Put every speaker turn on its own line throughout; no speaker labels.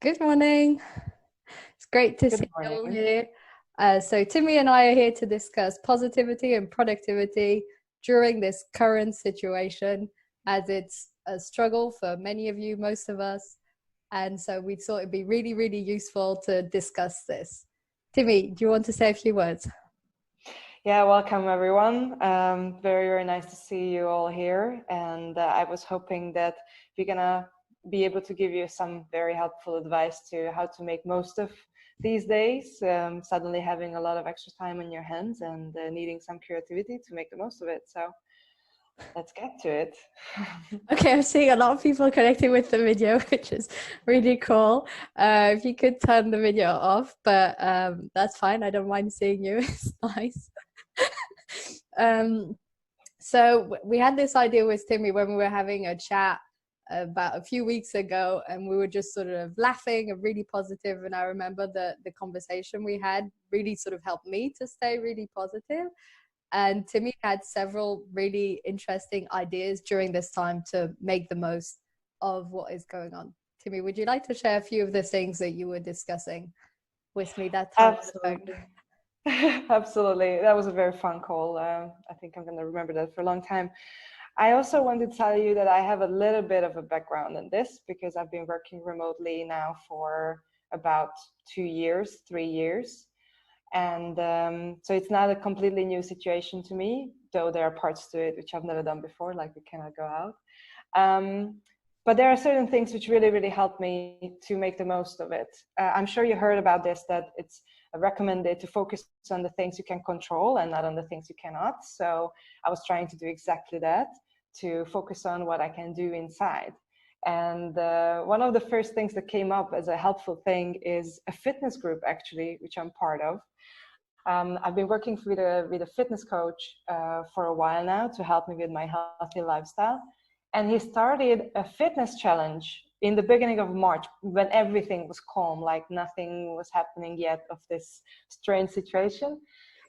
Good morning. It's great to
Good
see you all
morning.
here. So Timi and I are here to discuss positivity and productivity during this current situation, as it's a struggle for many of you, most of us. And so we thought it'd be really, really useful to discuss this. Timi, do you want to say a few words?
Yeah, welcome everyone. Very, very nice to see you all here. And I was hoping that we're gonna be able to give you some very helpful advice to how to make most of these days. Suddenly having a lot of extra time on your hands and needing some creativity to make the most of it. So let's get to it.
Okay, I'm seeing a lot of people connecting with the video, which is really cool. If you could turn the video off, but that's fine. I don't mind seeing you. It's nice. Um, so we had this idea with Timmy when we were having a chat about a few weeks ago, and we were just sort of laughing and really positive. And I remember the conversation we had really sort of helped me to stay really positive. And Timmy had several really interesting ideas during this time to make the most of what is going on. Timmy, would you like to share a few of the things that you were discussing with me that time on the phone?
Absolutely. Absolutely. That was a very fun call. I think I'm going to remember that for a long time. I also want to tell you that I have a little bit of a background in this because I've been working remotely now for about 2 years, 3 years. And so it's not a completely new situation to me, though there are parts to it which I've never done before, like we cannot go out. But there are certain things which really, really help me to make the most of it. I'm sure you heard about this, that it's recommended to focus on the things you can control and not on the things you cannot. So I was trying to do exactly that, to focus on what I can do inside. And one of the first things that came up as a helpful thing is a fitness group, actually, which I'm part of. I've been working with a fitness coach for a while now to help me with my healthy lifestyle. And he started a fitness challenge in the beginning of March when everything was calm, like nothing was happening yet of this strange situation.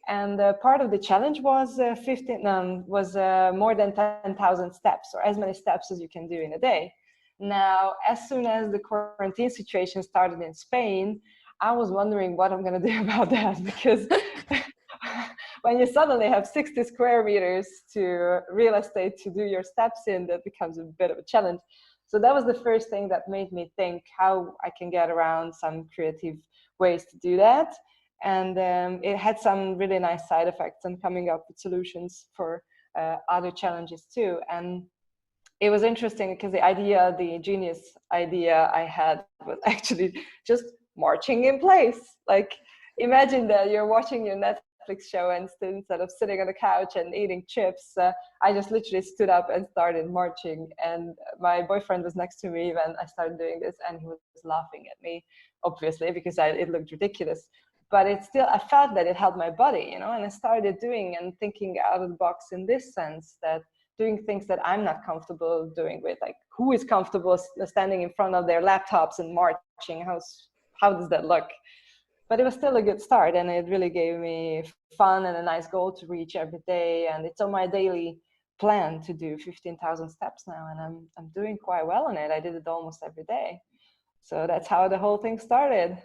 And part of the challenge was more than 10,000 steps, or as many steps as you can do in a day. Now, as soon as the quarantine situation started in Spain, I was wondering what I'm going to do about that, because when you suddenly have 60 square meters to real estate to do your steps in, that becomes a bit of a challenge. So that was the first thing that made me think how I can get around some creative ways to do that. And it had some really nice side effects and coming up with solutions for other challenges too. And it was interesting because the genius idea I had was actually just marching in place. Like, imagine that you're watching your Netflix show, and instead of sitting on the couch and eating chips, I just literally stood up and started marching. And my boyfriend was next to me when I started doing this, and he was laughing at me, obviously, because it looked ridiculous. But I felt that it helped my body, and I started doing and thinking out of the box in this sense, that doing things that I'm not comfortable doing with, like who is comfortable standing in front of their laptops and marching? How does that look? But it was still a good start, and it really gave me fun and a nice goal to reach every day. And it's on my daily plan to do 15,000 steps now, and I'm doing quite well on it. I did it almost every day. So that's how the whole thing started.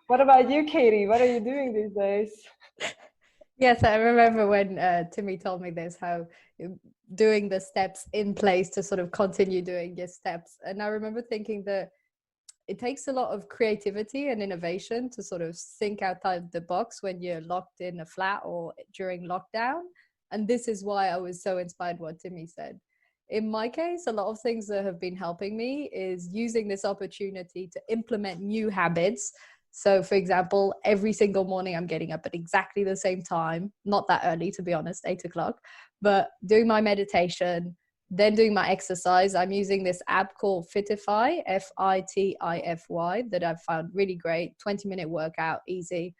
What about you, Katie? What are you doing these days?
Yes, I remember when Timmy told me this, how doing the steps in place to sort of continue doing your steps. And I remember thinking that it takes a lot of creativity and innovation to sort of think outside the box when you're locked in a flat or during lockdown. And this is why I was so inspired what Timmy said. In my case, a lot of things that have been helping me is using this opportunity to implement new habits. So, for example, every single morning I'm getting up at exactly the same time, not that early, to be honest, 8 o'clock, but doing my meditation, then doing my exercise. I'm using this app called Fitify, Fitify, that I've found really great. 20-minute workout, easy.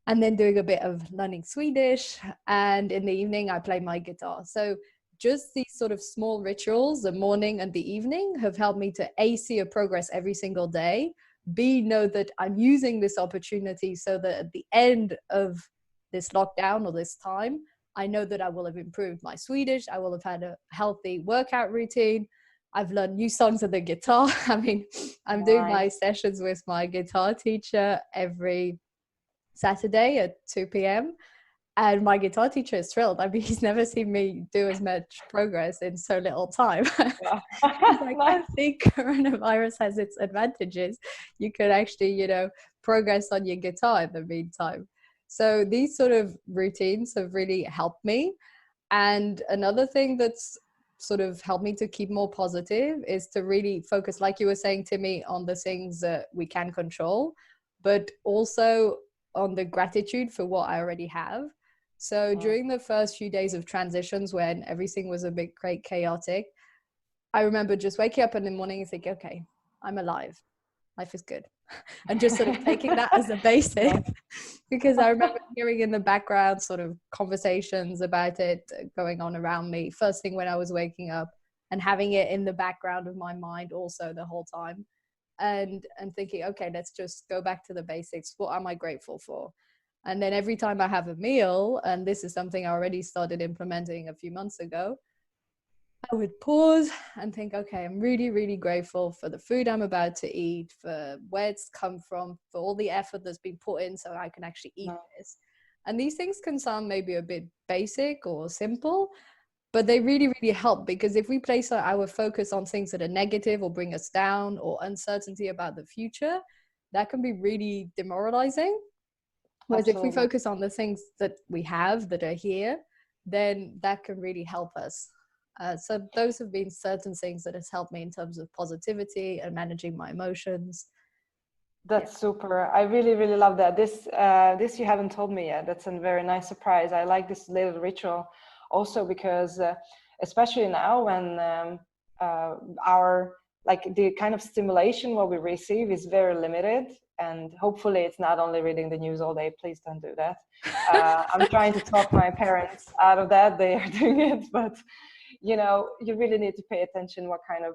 And then doing a bit of learning Swedish. And in the evening, I play my guitar. So just these sort of small rituals, the morning and the evening, have helped me to A, see a progress every single day, B, know that I'm using this opportunity so that at the end of this lockdown or this time, I know that I will have improved my Swedish. I will have had a healthy workout routine. I've learned new songs on the guitar. I mean, I'm doing my
Nice.
sessions with my guitar teacher every Saturday at 2 p.m. And my guitar teacher is thrilled. I mean, he's never seen me do as much progress in so little time.
Wow.
He's like, I
Nice.
think coronavirus has its advantages. You could actually, progress on your guitar in the meantime. So these sort of routines have really helped me. And another thing that's sort of helped me to keep more positive is to really focus, like you were saying to me, on the things that we can control, but also on the gratitude for what I already have. So
Mm.
during the first few days of transitions when everything was a bit chaotic, I remember just waking up in the morning and thinking, okay, I'm alive. Life is good. And just sort of taking that as a basis
Nice.
because I remember hearing in the background sort of conversations about it going on around me first thing when I was waking up, and having it in the background of my mind also the whole time, and thinking, okay, let's just go back to the basics. What am I grateful for? And then every time I have a meal, and this is something I already started implementing a few months ago, I would pause and think, okay, I'm really, really grateful for the food I'm about to eat, for where it's come from, for all the effort that's been put in so I can actually eat
No,
this. And these things can sound maybe a bit basic or simple, but they really, really help, because if we place our focus on things that are negative or bring us down, or uncertainty about the future, that can be really demoralizing. Whereas if we
absolutely.
focus on the things that we have that are here, then that can really help us. So those have been certain things that has helped me in terms of positivity and managing my emotions. Yeah.
That's super. I really, really love that. This you haven't told me yet. That's a very nice surprise. I like this little ritual, also because, especially now when uh, our like the kind of stimulation what we receive is very limited, and hopefully it's not only reading the news all day. Please don't do that. I'm trying to talk my parents out of that. They are doing it, but you really need to pay attention what kind of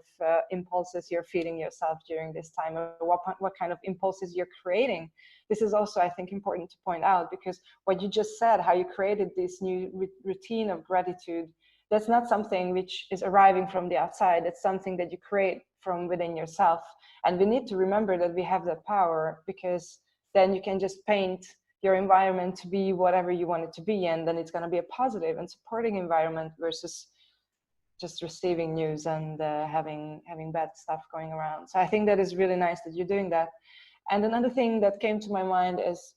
impulses you're feeding yourself during this time, or what kind of impulses you're creating. This is also, I think, important to point out, because what you just said, how you created this new routine of gratitude, that's not something which is arriving from the outside. It's something that you create from within yourself. And we need to remember that we have that power, because then you can just paint your environment to be whatever you want it to be, and then it's going to be a positive and supporting environment, versus just receiving news and having bad stuff going around. So I think that is really nice that you're doing that. And another thing that came to my mind is,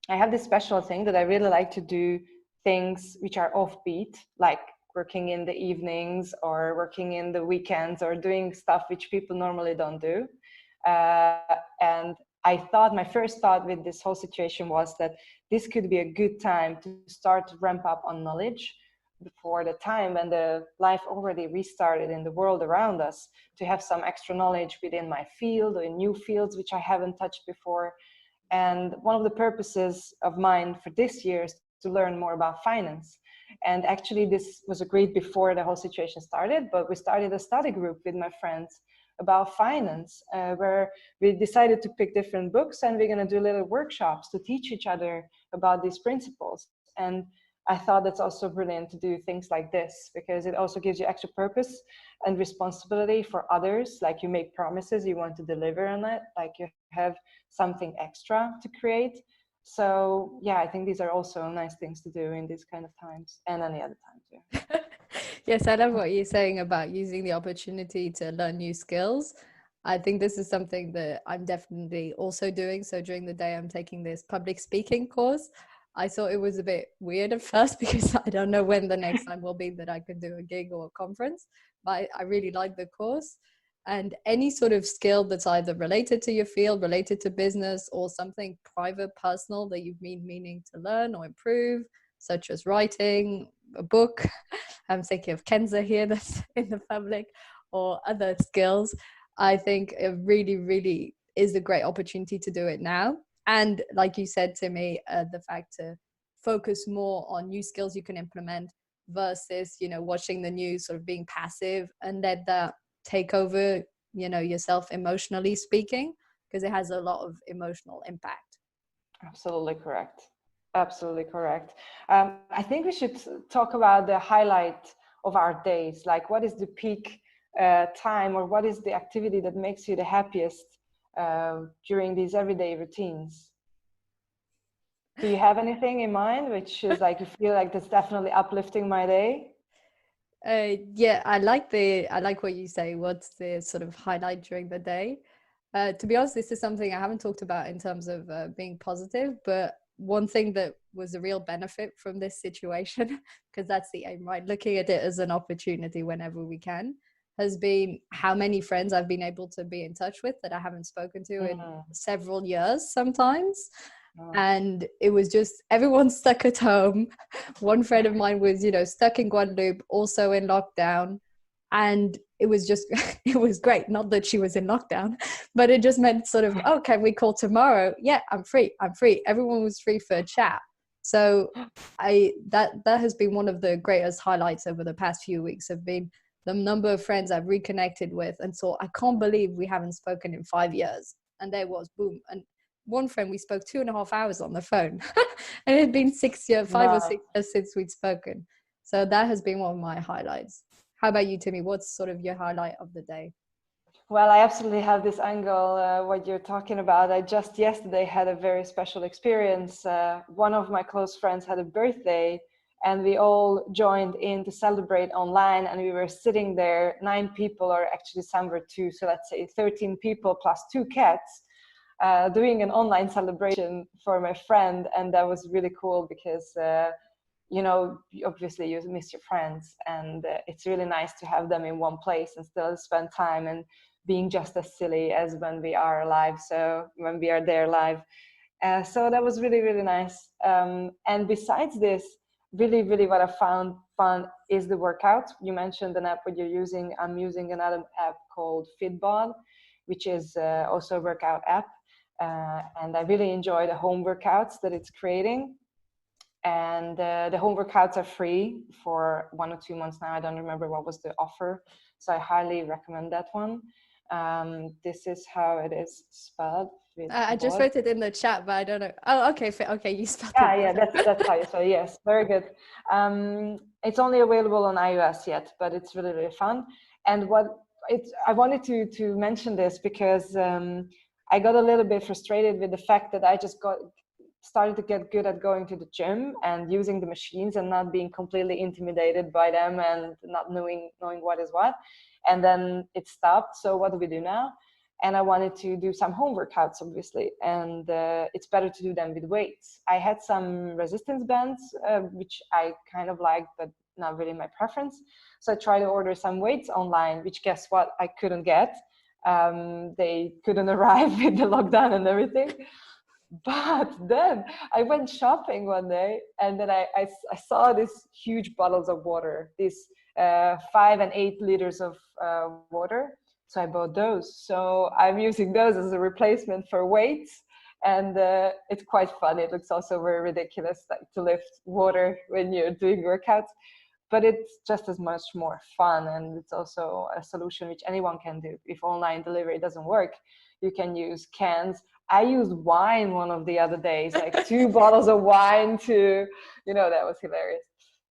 I have this special thing that I really like to do, things which are offbeat, like working in the evenings or working in the weekends, or doing stuff which people normally don't do. Uh, and I thought, my first thought with this whole situation was that this could be a good time to start to ramp up on knowledge before the time when the life already restarted in the world around us, to have some extra knowledge within my field or in new fields which I haven't touched before. And one of the purposes of mine for this year is to learn more about finance. And actually, this was agreed before the whole situation started, but we started a study group with my friends about finance, where we decided to pick different books, and we're going to do little workshops to teach each other about these principles. And I thought that's also brilliant to do things like this, because it also gives you extra purpose and responsibility for others. Like, you make promises, you want to deliver on it, like you have something extra to create. So yeah, I think these are also nice things to do in these kind of times, and any other time too.
Yes, I love what you're saying about using the opportunity to learn new skills. I think this is something that I'm definitely also doing. So during the day, I'm taking this public speaking course. I thought it was a bit weird at first because I don't know when the next time will be that I could do a gig or a conference, but I really like the course. And any sort of skill that's either related to your field, related to business, or something private, personal that you've been meaning to learn or improve, such as writing, a book. I'm thinking of Kenza here that's in the public, or other skills. I think it really, really is a great opportunity to do it now. And like you said to me, the fact to focus more on new skills you can implement versus, watching the news, sort of being passive, and let that take over, yourself emotionally speaking, because it has a lot of emotional impact.
Absolutely correct. Absolutely correct. I think we should talk about the highlight of our days. Like, what is the peak time, or what is the activity that makes you the happiest during these everyday routines? Do you have anything in mind which is like you feel like that's definitely uplifting my day?
Yeah, I like what you say. What's the sort of highlight during the day? To be honest, this is something I haven't talked about in terms of being positive, but one thing that was a real benefit from this situation, because that's the aim, right? Looking at it as an opportunity whenever we can, has been how many friends I've been able to be in touch with that I haven't spoken to in several years sometimes. And it was just everyone stuck at home. One friend of mine was, stuck in Guadeloupe, also in lockdown. And it was just, it was great. Not that she was in lockdown, but it just meant sort of, oh, can we call tomorrow? Yeah, I'm free. Everyone was free for a chat. So that has been one of the greatest highlights over the past few weeks, have been the number of friends I've reconnected with. And so I can't believe we haven't spoken in 5 years. And there was, boom. And one friend, we spoke 2.5 hours on the phone. And it had been 5 or 6 years since we'd spoken. So that has been one of my highlights. How about you, Timi? What's sort of your highlight of the day?
Well, I absolutely have this angle, what you're talking about. I just yesterday had a very special experience. One of my close friends had a birthday, and we all joined in to celebrate online, and we were sitting there, 9 people, or actually some were 2, so let's say 13 people plus 2 cats, doing an online celebration for my friend. And that was really cool because obviously you miss your friends, and it's really nice to have them in one place and still spend time and being just as silly as when we are alive, so when we are there live. So that was really, really nice. And besides this, really, really what I found fun is the workout. You mentioned an app what you're using. I'm using another app called Fitbod, which is also a workout app. And I really enjoy the home workouts that it's creating. And the home workouts are free for 1 or 2 months now. I don't remember what was the offer. So I highly recommend that one. This is how it is spelled.
I just wrote it in the chat, but I don't know. Oh, okay. Okay, you spelled it.
Yeah, that's how you spell it. Yes, very good. It's only available on iOS yet, but it's really, really fun. And I wanted to mention this because I got a little bit frustrated with the fact that I just started to get good at going to the gym and using the machines and not being completely intimidated by them and not knowing what is what. And then it stopped. So what do we do now? And I wanted to do some home workouts, obviously. And it's better to do them with weights. I had some resistance bands, which I kind of liked, but not really my preference. So I tried to order some weights online, which guess what? I couldn't get. They couldn't arrive with the lockdown and everything. But then I went shopping one day, and then I saw these huge bottles of water, these 5 and 8 liters of water. So I bought those. So I'm using those as a replacement for weights. And it's quite fun. It looks also very ridiculous, like to lift water when you're doing workouts. But it's just as much more fun. And it's also a solution which anyone can do. If online delivery doesn't work, you can use cans. I used wine one of the other days, like 2 bottles of wine that was hilarious.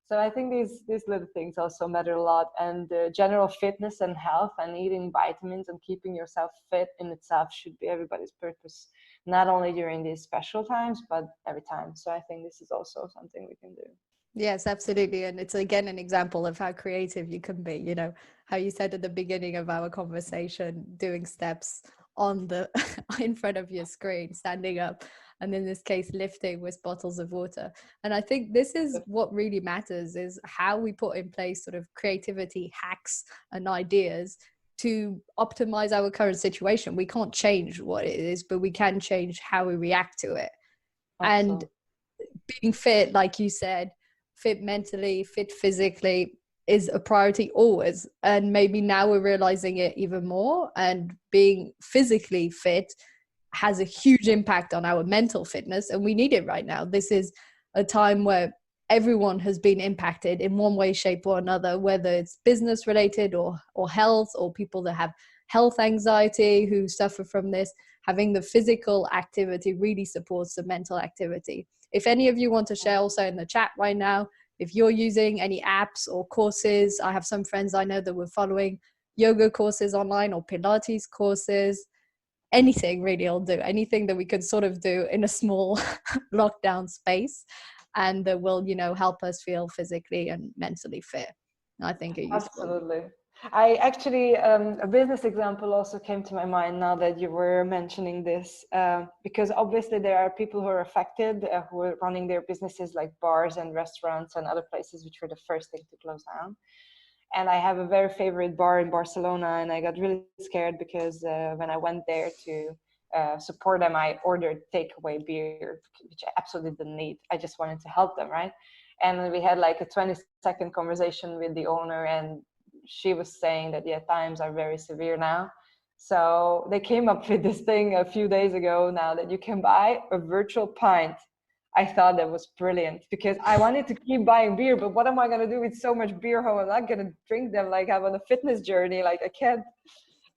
So I think these little things also matter a lot. And general fitness and health and eating vitamins and keeping yourself fit in itself should be everybody's purpose, not only during these special times, but every time. So I think this is also something we can do.
Yes, absolutely. And it's again an example of how creative you can be. How you said at the beginning of our conversation, doing steps on the in front of your screen, standing up, and in this case lifting with bottles of water. And I think this is what really matters, is how we put in place sort of creativity hacks and ideas to optimize our current situation. We can't change what it is, but we can change how we react to it. Absolutely. And being fit, like you said, fit mentally, fit physically, is a priority always. And maybe now we're realizing it even more. And being physically fit has a huge impact on our mental fitness. And we need it right now. This is a time where everyone has been impacted in one way, shape, or another, whether it's business related or health, or people that have health anxiety who suffer from this. Having the physical activity really supports the mental activity. If any of you want to share also in the chat right now, if you're using any apps or courses, I have some friends I know that were following yoga courses online or Pilates courses, anything really will do, anything that we could sort of do in a small lockdown space and that will, you know, help us feel physically and mentally fit. I think are useful.
Absolutely. I actually, a business example also came to my mind now that you were mentioning this, because obviously there are people who are affected, who are running their businesses like bars and restaurants and other places, which were the first thing to close down. And I have a very favorite bar in Barcelona, and I got really scared because when I went there to support them, I ordered takeaway beer, which I absolutely didn't need. I just wanted to help them, right? And we had like a 20-second conversation with the owner, and she was saying that, yeah, times are very severe now. So they came up with this thing a few days ago now that you can buy a virtual pint. I thought that was brilliant because I wanted to keep buying beer, but what am I going to do with so much beer home? I'm not going to drink them like I'm on a fitness journey. Like I can't.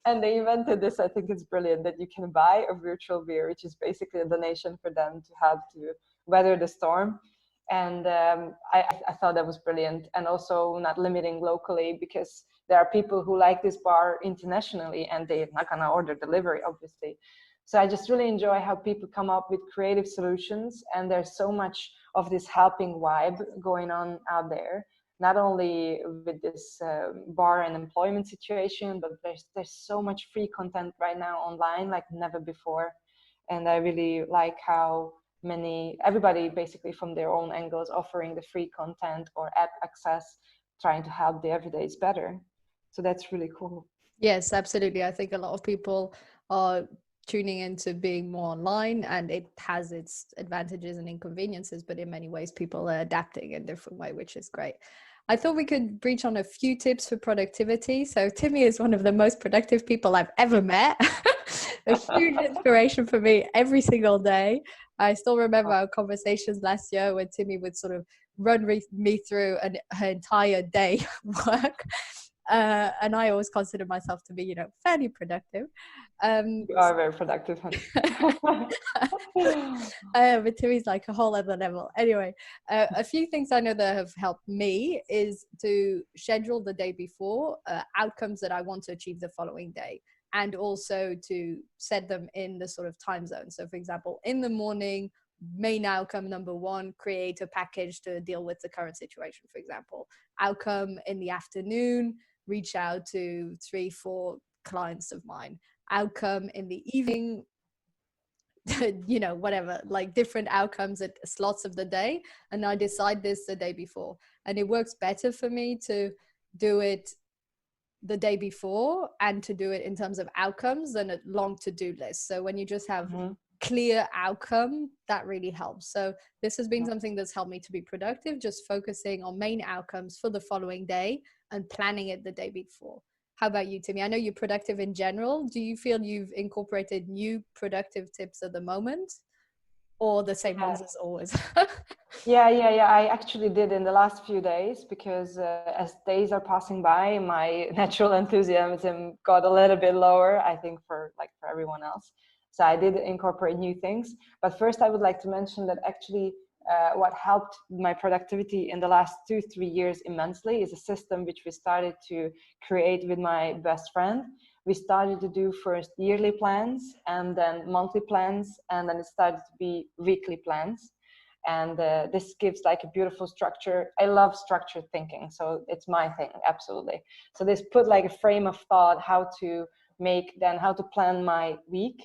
And they invented this. I think it's brilliant that you can buy a virtual beer, which is basically a donation for them to help to weather the storm. And I thought that was brilliant. And also not limiting locally, because there are people who like this bar internationally and they're not going to order delivery, obviously. So I just really enjoy how people come up with creative solutions, and there's so much of this helping vibe going on out there, not only with this bar and employment situation, but there's so much free content right now online like never before. And I really like how everybody basically from their own angles offering the free content or app access, trying to help the everydays better. So that's really cool.
Yes, absolutely. I think a lot of people are tuning into being more online, and it has its advantages and inconveniences, but in many ways people are adapting in a different way, which is great. I thought we could breach on a few tips for productivity. So Timi is one of the most productive people I've ever met. A huge inspiration for me every single day. I still remember our conversations last year when Timi would sort of run me through her entire day work. And I always consider myself to be, you know, fairly productive.
You are very productive, honey.
But Timi's like a whole other level. Anyway, a few things I know that have helped me is to schedule the day before outcomes that I want to achieve the following day, and also to set them in the sort of time zone. So for example, in the morning, main outcome number one, create a package to deal with the current situation, for example. Outcome in the afternoon, reach out to 3-4 clients of mine. Outcome in the evening, you know, whatever, like different outcomes at slots of the day. And I decide this the day before. And it works better for me to do it the day before and to do it in terms of outcomes than a long to-do list. So when you just have clear outcome, that really helps. So this has been something that's helped me to be productive, just focusing on main outcomes for the following day and planning it the day before. How about you, Timi? I know you're productive in general. Do you feel you've incorporated new productive tips at the moment, or the same ones as always?
Yeah. I actually did in the last few days, because as days are passing by, my natural enthusiasm got a little bit lower, I think for everyone else. So I did incorporate new things. But first I would like to mention that actually what helped my productivity in the last 2-3 years immensely is a system which we started to create with my best friend. We started to do first yearly plans, and then monthly plans, and then it started to be weekly plans. And this gives like a beautiful structure. I love structured thinking, so it's my thing, absolutely. So this put like a frame of thought how to plan my week.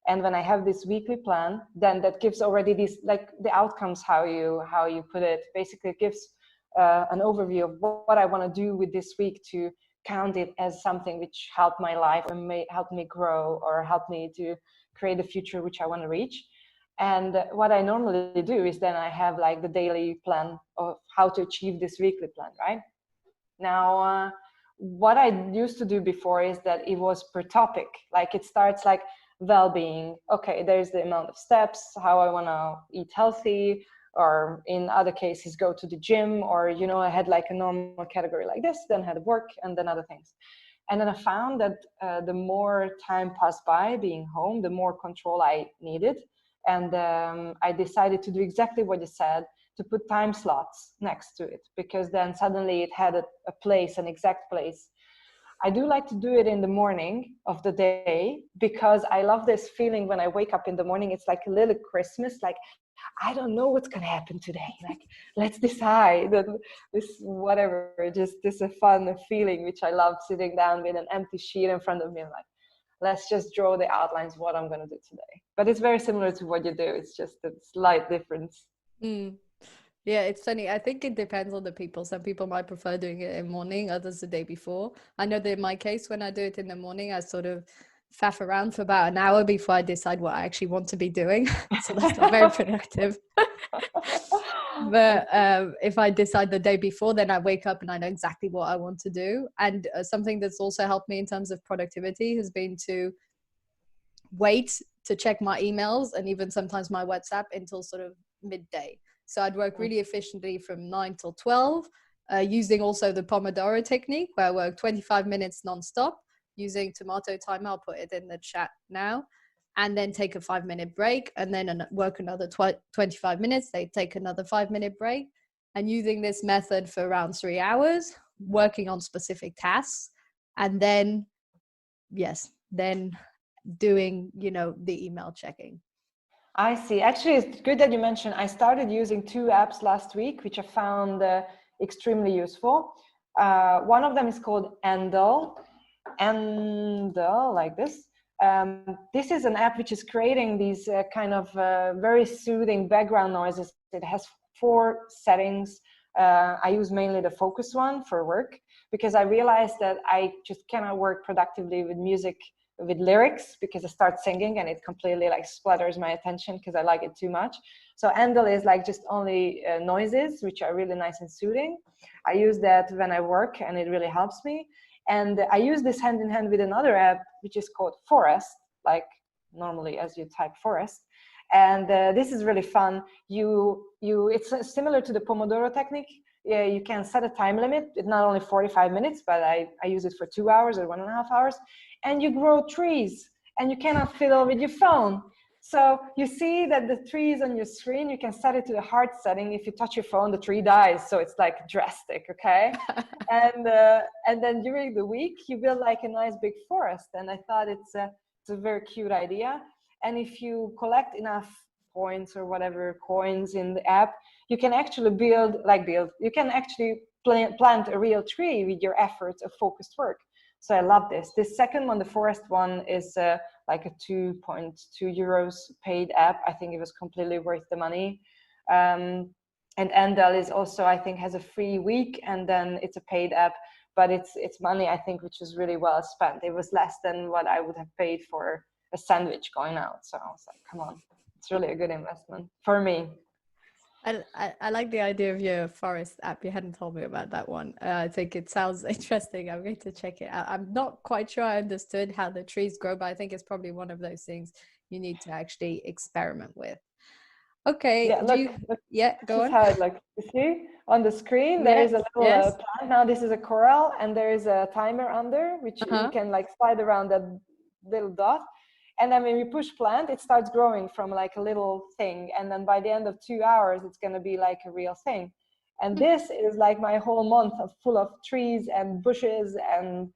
And when I have this weekly plan, then that gives already these like the outcomes, how you put it. Basically it gives an overview of what I want to do with this week, to count it as something which helped my life or may help me grow or help me to create a future which I want to reach. And what I normally do is then I have like the daily plan of how to achieve this weekly plan, right? Now, what I used to do before is that it was per topic. Like it starts like well-being. Okay, there's the amount of steps, how I want to eat healthy, or in other cases, go to the gym, or, you know, I had like a normal category like this, then had work, and then other things. And then I found that the more time passed by being home, the more control I needed. And I decided to do exactly what you said, to put time slots next to it, because then suddenly it had a place, an exact place. I do like to do it in the morning of the day, because I love this feeling when I wake up in the morning. It's like a little Christmas, like, I don't know what's going to happen today. Like, let's decide this, whatever, just this a fun feeling, which I love, sitting down with an empty sheet in front of me, like, let's just draw the outlines, what I'm going to do today. But it's very similar to what you do. It's just a slight difference.
Mm. Yeah, it's funny. I think it depends on the people. Some people might prefer doing it in morning, others the day before. I know that in my case, when I do it in the morning, I sort of faff around for about an hour before I decide what I actually want to be doing. So that's not very productive. But if I decide the day before, then I wake up and I know exactly what I want to do. And something that's also helped me in terms of productivity has been to wait to check my emails and even sometimes my WhatsApp until sort of midday. So I'd work really efficiently from 9 till 12, using also the Pomodoro technique, where I work 25 minutes nonstop using tomato timer. I'll put it in the chat now. And then take a 5-minute break, and then work another 25 minutes. They take another 5-minute break. And using this method for around 3 hours, working on specific tasks. And then, then doing, the email checking.
I see. Actually, it's good that you mentioned. I started using 2 apps last week, which I found extremely useful. One of them is called Endel, like this. This is an app which is creating these kind of very soothing background noises. It has 4 settings. I use mainly the focus one for work, because I realized that I just cannot work productively with music with lyrics, because I start singing and it completely like splatters my attention because I like it too much. So Endel is like just only noises, which are really nice and soothing. I use that when I work and it really helps me. And I use this hand in hand with another app, which is called Forest, like normally as you type forest. And this is really fun. It's similar to the Pomodoro technique. Yeah, you can set a time limit. It's not only 45 minutes, but I use it for 2 hours or 1.5 hours. And you grow trees, and you cannot fiddle with your phone. So you see that the trees on your screen, you can set it to the hard setting. If you touch your phone, the tree dies. So it's like drastic, okay? And then during the week, you build like a nice big forest. And I thought it's a very cute idea. And if you collect enough points or whatever coins in the app, you can actually you can actually plant a real tree with your efforts of focused work. So I love this. This second one, the forest one, is like a 2.2 euros paid app. I think it was completely worth the money. And Endel is also, I think, has a free week, and then it's a paid app, but it's money, I think, which is really well spent. It was less than what I would have paid for a sandwich going out. So I was like, come on, it's really a good investment for me.
I like the idea of your forest app. You hadn't told me about that one. I think it sounds interesting. I'm going to check it out. I'm not quite sure I understood how the trees grow, but I think it's probably one of those things you need to actually experiment with. Okay.
Yeah, look,
Go on.
How it looks. You see on the screen, there is a little plant. Now this is a coral, and there is a timer under, which you can like slide around that little dot. And then when we push plant, it starts growing from like a little thing. And then by the end of 2 hours, it's going to be like a real thing. And this is like my whole month full of trees and bushes and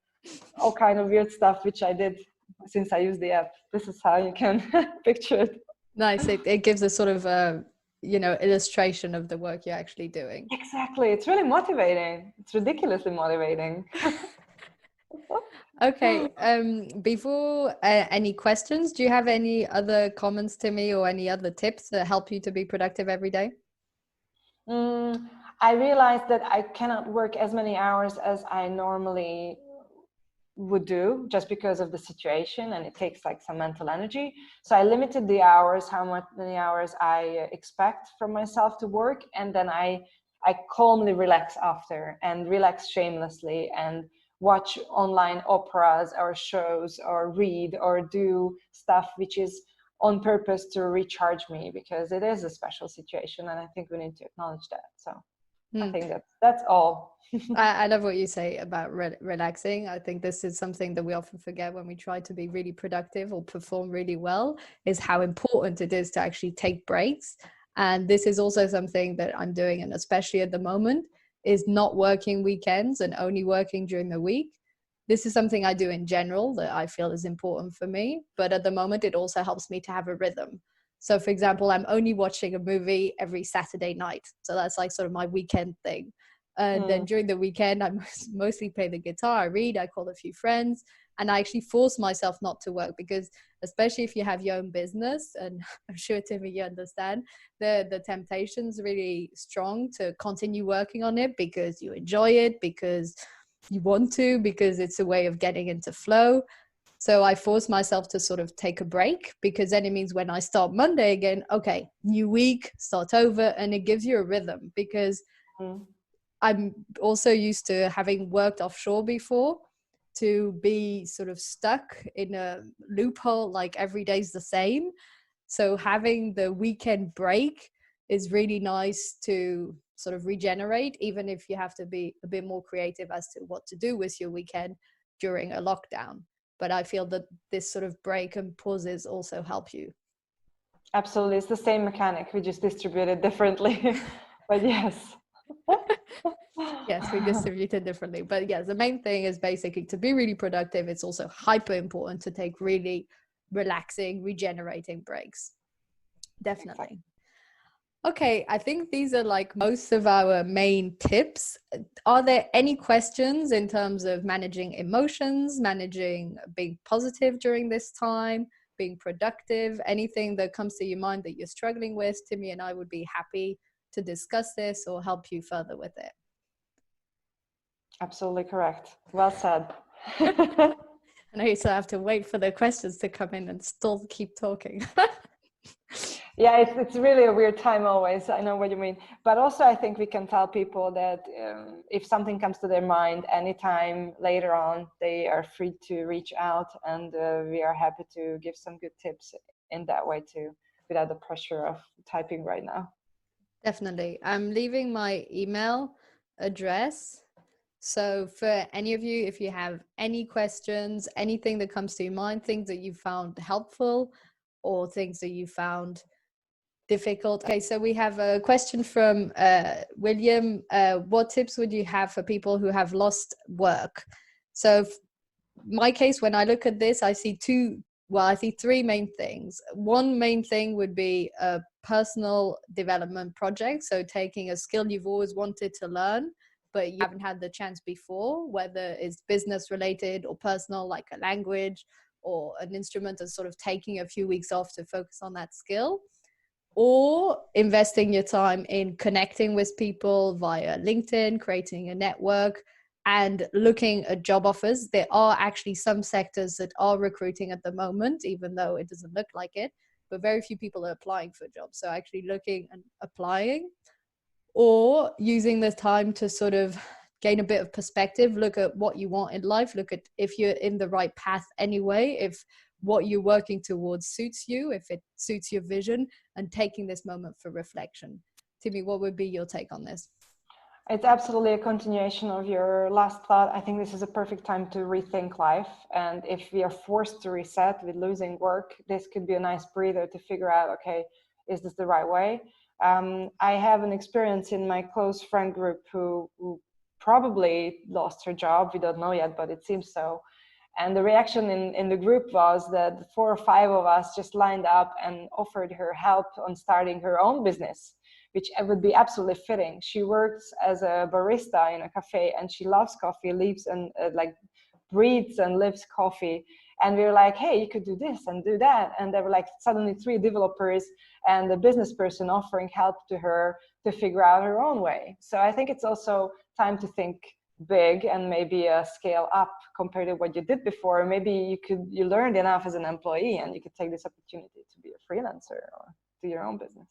all kind of weird stuff, which I did since I used the app. This is how you can picture it.
Nice. It gives a sort of, illustration of the work you're actually doing.
Exactly. It's really motivating. It's ridiculously motivating.
Okay. Before any questions, do you have any other comments, Timi, or any other tips that help you to be productive every day?
I realized that I cannot work as many hours as I normally would do, just because of the situation, and it takes like some mental energy. So I limited the hours, many hours I expect from myself to work, and then I calmly relax after, and relax shamelessly, and watch online operas or shows, or read or do stuff which is on purpose to recharge me, because it is a special situation, and I think we need to acknowledge that. So I think that's all.
I love what you say about relaxing. I think this is something that we often forget when we try to be really productive or perform really well, is how important it is to actually take breaks. And this is also something that I'm doing, and especially at the moment, is not working weekends and only working during the week. this is something I do in general that I feel is important for me. But at the moment, it also helps me to have a rhythm. So for example, I'm only watching a movie every Saturday night. So that's like sort of my weekend thing. Then during the weekend, I mostly play the guitar, I read, I call a few friends, and I actually force myself not to work, because especially if you have your own business, and I'm sure Timi, you understand, the temptation's really strong to continue working on it because you enjoy it, because you want to, because it's a way of getting into flow. So I force myself to sort of take a break, because then it means when I start Monday again, okay, new week, start over, and it gives you a rhythm, because I'm also used to having worked offshore before, to be sort of stuck in a loophole, like every day's the same. So having the weekend break is really nice to sort of regenerate, even if you have to be a bit more creative as to what to do with your weekend during a lockdown. But I feel that this sort of break and pauses also help you.
Absolutely. It's the same mechanic. We just distribute it differently. But yes.
Yes, we distribute it differently. But yes, the main thing is basically to be really productive. It's also hyper important to take really relaxing, regenerating breaks. Definitely.
Exactly.
Okay, I think these are like most of our main tips. Are there any questions in terms of managing emotions, managing being positive during this time, being productive? Anything that comes to your mind that you're struggling with? Timi and I would be happy to discuss this or help you further with it.
Absolutely correct. Well said.
I know you still have to wait for the questions to come in and still keep talking.
Yeah, it's really a weird time always. I know what you mean. But also, I think we can tell people that if something comes to their mind anytime later on, they are free to reach out, and we are happy to give some good tips in that way too, without the pressure of typing right now.
Definitely. I'm leaving my email address. So for any of you, if you have any questions, anything that comes to your mind, things that you found helpful or things that you found difficult. Okay, so we have a question from William. What tips would you have for people who have lost work? So my case, when I look at this, I see three main things. One main thing would be a personal development project. So taking a skill you've always wanted to learn, but you haven't had the chance before, whether it's business related or personal, like a language or an instrument, and sort of taking a few weeks off to focus on that skill. Or investing your time in connecting with people via LinkedIn, creating a network, and looking at job offers. There are actually some sectors that are recruiting at the moment, even though it doesn't look like it, but very few people are applying for jobs. So actually looking and applying, or using the time to sort of gain a bit of perspective, look at what you want in life, look at if you're in the right path anyway, if what you're working towards suits you, if it suits your vision, and taking this moment for reflection. Timi, what would be your take on this?
It's absolutely a continuation of your last thought. I think this is a perfect time to rethink life. And if we are forced to reset with losing work, this could be a nice breather to figure out, okay, is this the right way? I have an experience in my close friend group who probably lost her job. We don't know yet, but it seems so. And the reaction in the group was that 4 or 5 of us just lined up and offered her help on starting her own business, which would be absolutely fitting. She works as a barista in a cafe, and she loves coffee, lives and like breathes and lives coffee. And we were like, hey, you could do this and do that. And there were like suddenly 3 developers and a business person offering help to her to figure out her own way. So I think it's also time to think big and maybe scale up compared to what you did before. Maybe you learned enough as an employee, and you could take this opportunity to be a freelancer or do your own business.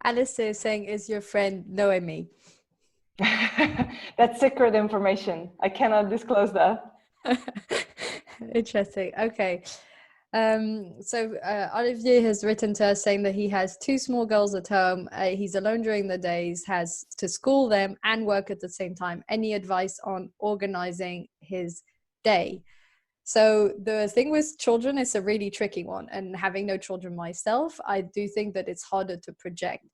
Alice is saying, is your friend Noemi?
That's secret information. I cannot disclose that.
Interesting. Okay. So Olivier has written to us saying that he has 2 small girls at home. He's alone during the days, has to school them and work at the same time. Any advice on organizing his day? So the thing with children is a really tricky one. And having no children myself, I do think that it's harder to project.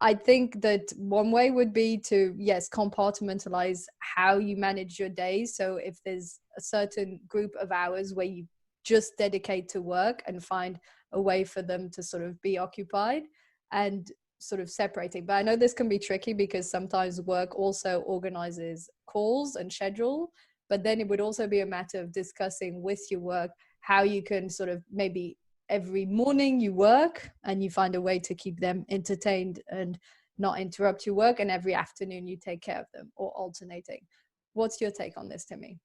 I think that one way would be to, yes, compartmentalize how you manage your days. So if there's a certain group of hours where you just dedicate to work, and find a way for them to sort of be occupied, and sort of separating. But I know this can be tricky because sometimes work also organizes calls and schedule. But then it would also be a matter of discussing with your work how you can sort of, maybe every morning you work and you find a way to keep them entertained and not interrupt your work, and every afternoon you take care of them, or alternating. What's your take on this, Timi?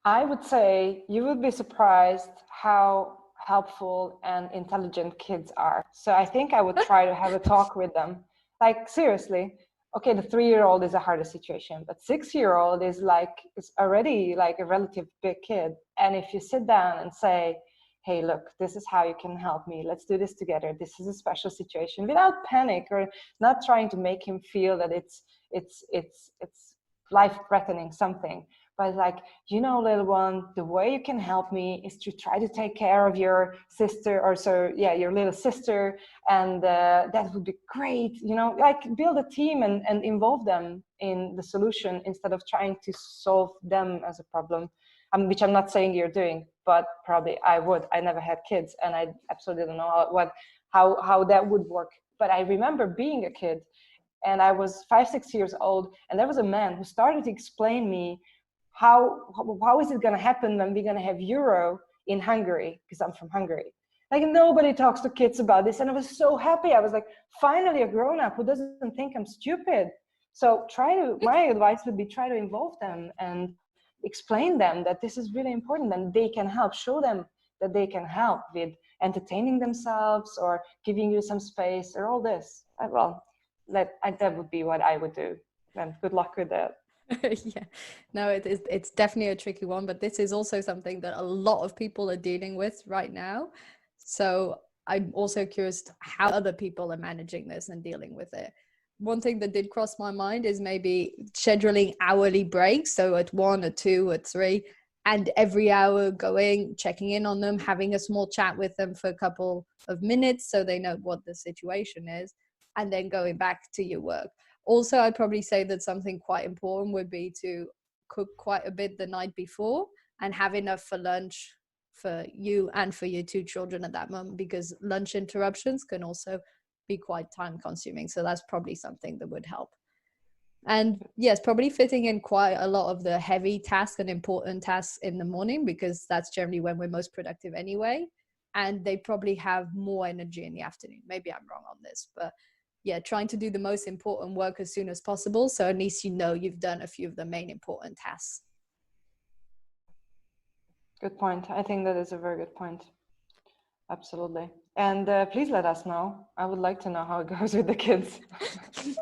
I would say you would be surprised how helpful and intelligent kids are. So I think I would try to have a talk with them. Like, seriously, okay, the 3-year-old is a harder situation, but 6-year-old is already like a relative big kid. And if you sit down and say, hey, look, this is how you can help me. Let's do this together. This is a special situation, without panic, or not trying to make him feel that it's life-threatening something. But like, little one, the way you can help me is to try to take care of your sister, your little sister, and that would be great. Like, build a team and involve them in the solution instead of trying to solve them as a problem. Which I'm not saying you're doing, but probably I would. I never had kids, and I absolutely don't know how that would work. But I remember being a kid, and I was 5-6 years old, and there was a man who started to explain me how is it going to happen when we're going to have euro in Hungary, because I'm from Hungary. Like, nobody talks to kids about this, and I was so happy. I was like, finally a grown-up who doesn't think I'm stupid. So my advice would be, try to involve them and explain them that this is really important, and they can help. Show them that they can help with entertaining themselves or giving you some space or all this. That would be what I would do. And good luck with that.
Yeah, no, it's definitely a tricky one, but this is also something that a lot of people are dealing with right now. So I'm also curious how other people are managing this and dealing with it. One thing that did cross my mind is maybe scheduling hourly breaks, so at 1 or 2 or 3, and every hour going, checking in on them, having a small chat with them for a couple of minutes so they know what the situation is, and then going back to your work. Also, I'd probably say that something quite important would be to cook quite a bit the night before and have enough for lunch for you and for your 2 children at that moment, because lunch interruptions can also be quite time consuming. So that's probably something that would help. And yes, probably fitting in quite a lot of the heavy tasks and important tasks in the morning, because that's generally when we're most productive anyway. And they probably have more energy in the afternoon. Maybe I'm wrong on this, but yeah, trying to do the most important work as soon as possible. So at least you've done a few of the main important tasks.
Good point. I think that is a very good point. Absolutely. And please let us know. I would like to know how it goes with the kids.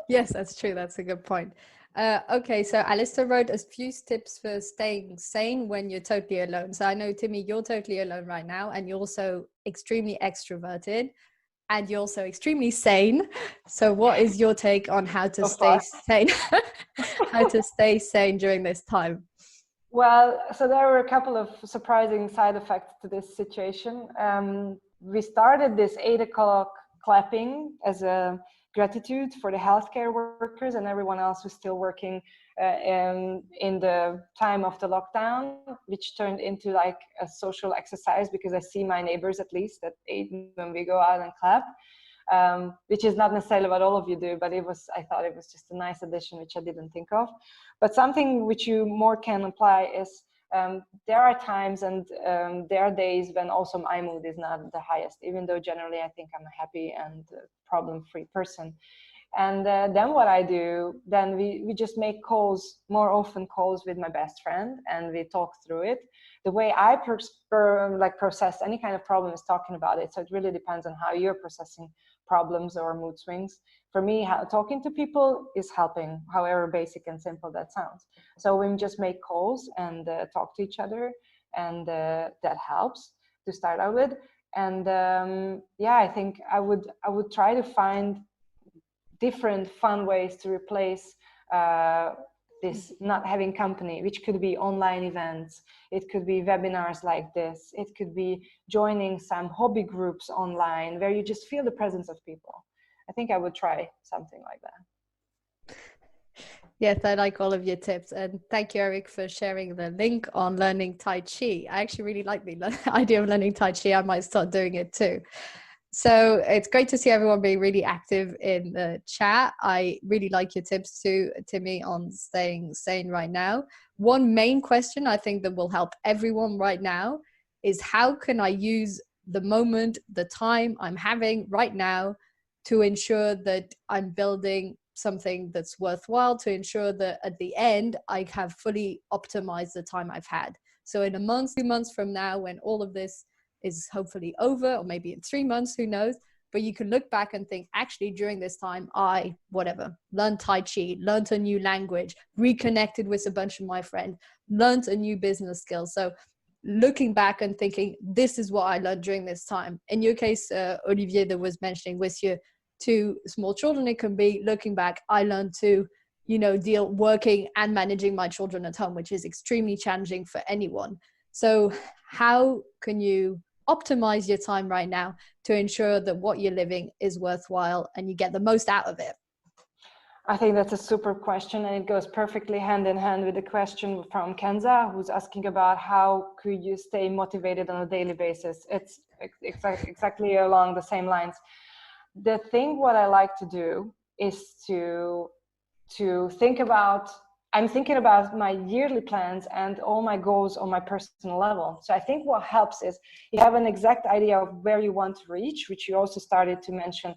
Yes, that's true. That's a good point. Okay, so Alistair wrote a few tips for staying sane when you're totally alone. So I know, Timi, you're totally alone right now, and you're also extremely extroverted, and you're also extremely sane. So what is your take on how to stay sane? How to stay sane during this time?
Well, so there were a couple of surprising side effects to this situation. We started this 8 o'clock clapping as a gratitude for the healthcare workers and everyone else who's still working in the time of the lockdown, which turned into like a social exercise, because I see my neighbors at least at 8 when we go out and clap. Which is not necessarily what all of you do, but I thought it was just a nice addition, which I didn't think of. But something which you more can apply is there are times and there are days when also my mood is not the highest, even though generally I think I'm a happy and problem-free person. And then what I do, then we just make calls, more often calls with my best friend, and we talk through it. The way I process any kind of problem is talking about it. So it really depends on how you're processing problems or mood swings. For me, talking to people is helping, however basic and simple that sounds. So we just make calls and talk to each other, and that helps to start out with. And I think I would try to find different fun ways to replace this not having company, which could be online events, it could be webinars like this, it could be joining some hobby groups online where you just feel the presence of people. I I think I would try something like that.
Yes, I like all of your tips. And thank you, Eric, for sharing the link on learning Tai Chi. I actually really like the idea of learning Tai Chi. I might start doing it too. So it's great to see everyone being really active in the chat. I really like your tips too, Timi, on staying sane right now. One main question I think that will help everyone right now is how can I use the moment, the time I'm having right now to ensure that I'm building something that's worthwhile, to ensure that at the end I have fully optimized the time I've had. So in a month, 2 months from now, when all of this is hopefully over, or maybe in 3 months, who knows, but you can look back and think, actually during this time I learned Tai Chi, learned a new language, reconnected with a bunch of my friends, learned a new business skill. So looking back and thinking, this is what I learned during this time. In your case, Olivier, that was mentioning with your 2 small children, it can be looking back, I learned to deal working and managing my children at home, which is extremely challenging for anyone. So how can you optimize your time right now to ensure that what you're living is worthwhile and you get the most out of it?
I think that's a super question, and it goes perfectly hand in hand with the question from Kenza, who's asking about how could you stay motivated on a daily basis. It's exactly along the same lines. The thing what I like to do is to think about, I'm thinking about my yearly plans and all my goals on my personal level. So I think what helps is you have an exact idea of where you want to reach, which you also started to mention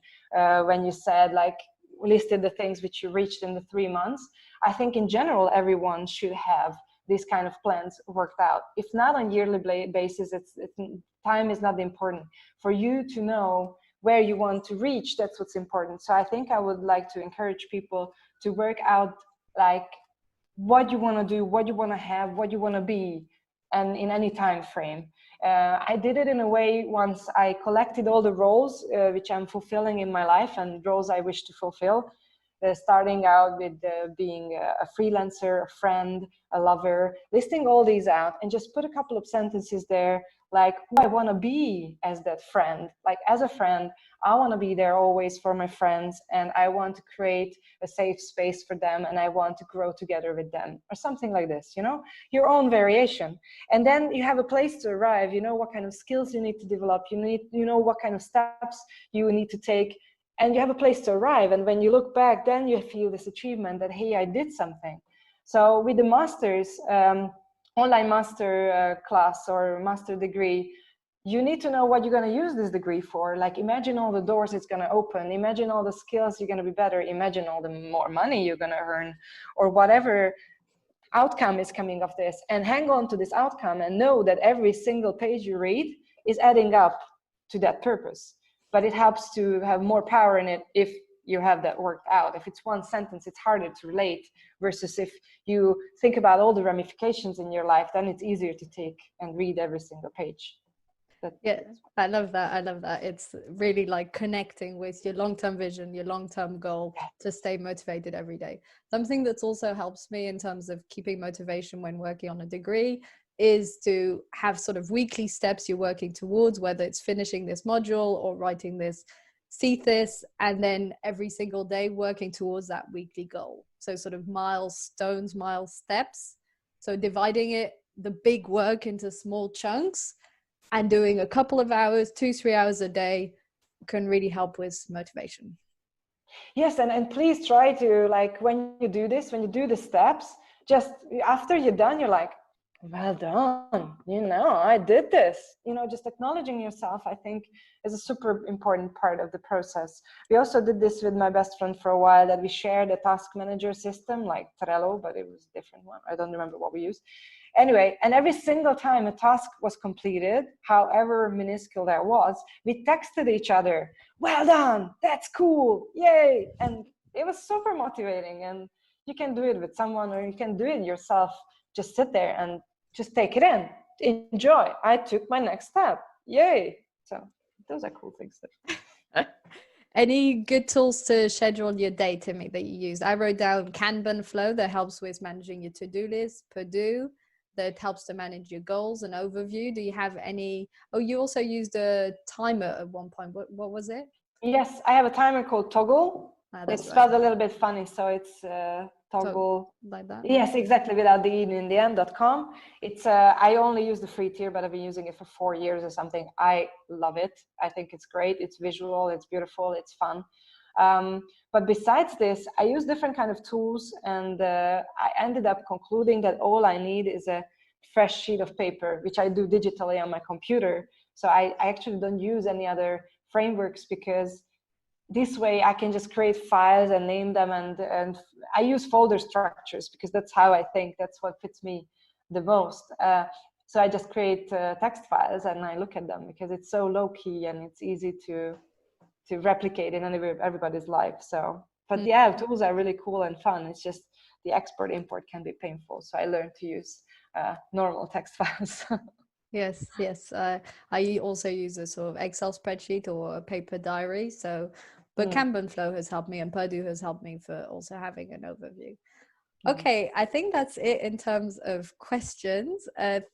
when you said, like, listed the things which you reached in the 3 months. I think in general, everyone should have these kind of plans worked out. If not on yearly basis, time is not important. For you to know where you want to reach, that's what's important. So I think I would like to encourage people to work out, like, what you want to do, what you want to have, what you want to be, and in any time frame. I did it in a way once. I collected all the roles which I'm fulfilling in my life and roles I wish to fulfill. Starting out with being a freelancer, a friend, a lover, listing all these out, and just put a couple of sentences there, like who I want to be as that friend. Like, as a friend, I want to be there always for my friends, and I want to create a safe space for them, and I want to grow together with them, or something like this, your own variation. And then you have a place to arrive. You know what kind of skills you need to develop. You know what kind of steps you need to take, and you have a place to arrive. And when you look back, then you feel this achievement that, hey, I did something. So with the master's, online master class or master degree, you need to know what you're going to use this degree for. Like, imagine all the doors it's going to open. Imagine all the skills you're going to be better. Imagine all the more money you're going to earn, or whatever outcome is coming of this. And hang on to this outcome and know that every single page you read is adding up to that purpose. But it helps to have more power in it if you have that worked out. If it's one sentence, it's harder to relate, versus if you think about all the ramifications in your life, then it's easier to take and read every single page.
Yeah, I love that. I love that. It's really like connecting with your long-term vision, your long-term goal to stay motivated every day. Something that's also helps me in terms of keeping motivation when working on a degree is to have sort of weekly steps you're working towards, whether it's finishing this module or writing this thesis, and then every single day working towards that weekly goal. So sort of milestones, mile steps. So dividing it, the big work, into small chunks, and doing a couple of hours, 2-3 hours a day can really help with motivation.
Yes, and please try to, like, when you do this, when you do the steps, just after you're done, you're like, well done, I did this. Just acknowledging yourself, I think, is a super important part of the process. We also did this with my best friend for a while, that we shared a task manager system like Trello, but it was a different one. I don't remember what we used. Anyway, and every single time a task was completed, however minuscule that was, we texted each other, well done, that's cool, yay. And it was super motivating. And you can do it with someone, or you can do it yourself. Just sit there and just take it in, enjoy. I took my next step, yay. So those are cool things.
Any good tools to schedule your day, Timi, that you use? I wrote down Kanban Flow that helps with managing your to-do list, Purdue that helps to manage your goals and overview. Do you have any? Oh, you also used a timer at one point. What was it?
Yes, I have a timer called Toggle. It's spelled a little bit funny, so it's Toggle.
Like that.
Yes, exactly, without the e in the end.com. It's I only use the free tier, but I've been using it for 4 years or something. I love it. I think it's great. It's visual, it's beautiful, it's fun. But besides this, I use different kind of tools, and I ended up concluding that all I need is a fresh sheet of paper, which I do digitally on my computer. So I actually don't use any other frameworks, because this way I can just create files and name them, and I use folder structures because that's how I think, that's what fits me the most. So I just create text files and I look at them because it's so low key and it's easy to replicate in everybody's life. So, but yeah, tools are really cool and fun. It's just the export import can be painful. So I learned to use normal text files.
Yes, yes. I also use a sort of Excel spreadsheet or a paper diary. So, but Kanban Flow has helped me, and Purdue has helped me for also having an overview. Okay, I think that's it in terms of questions.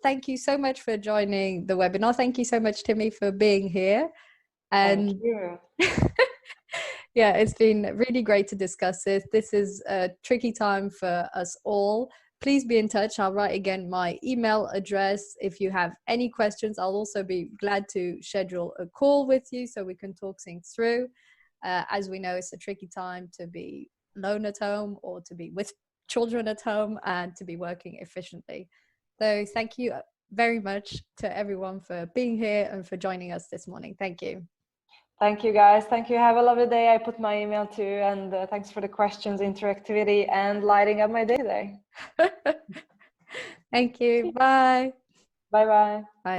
Thank you so much for joining the webinar. Thank you so much, Timi, for being here. And
Thank you.
yeah, it's been really great to discuss this. This is a tricky time for us all. Please be in touch. I'll write again my email address. If you have any questions, I'll also be glad to schedule a call with you so we can talk things through. As we know, it's a tricky time to be alone at home or to be with children at home and to be working efficiently. So thank you very much to everyone for being here and for joining us this morning. Thank you.
Thank you, guys. Thank you. Have a lovely day. I put my email too. And thanks for the questions, interactivity, and lighting up my day today.
Thank you. Bye.
Bye-bye.
Bye.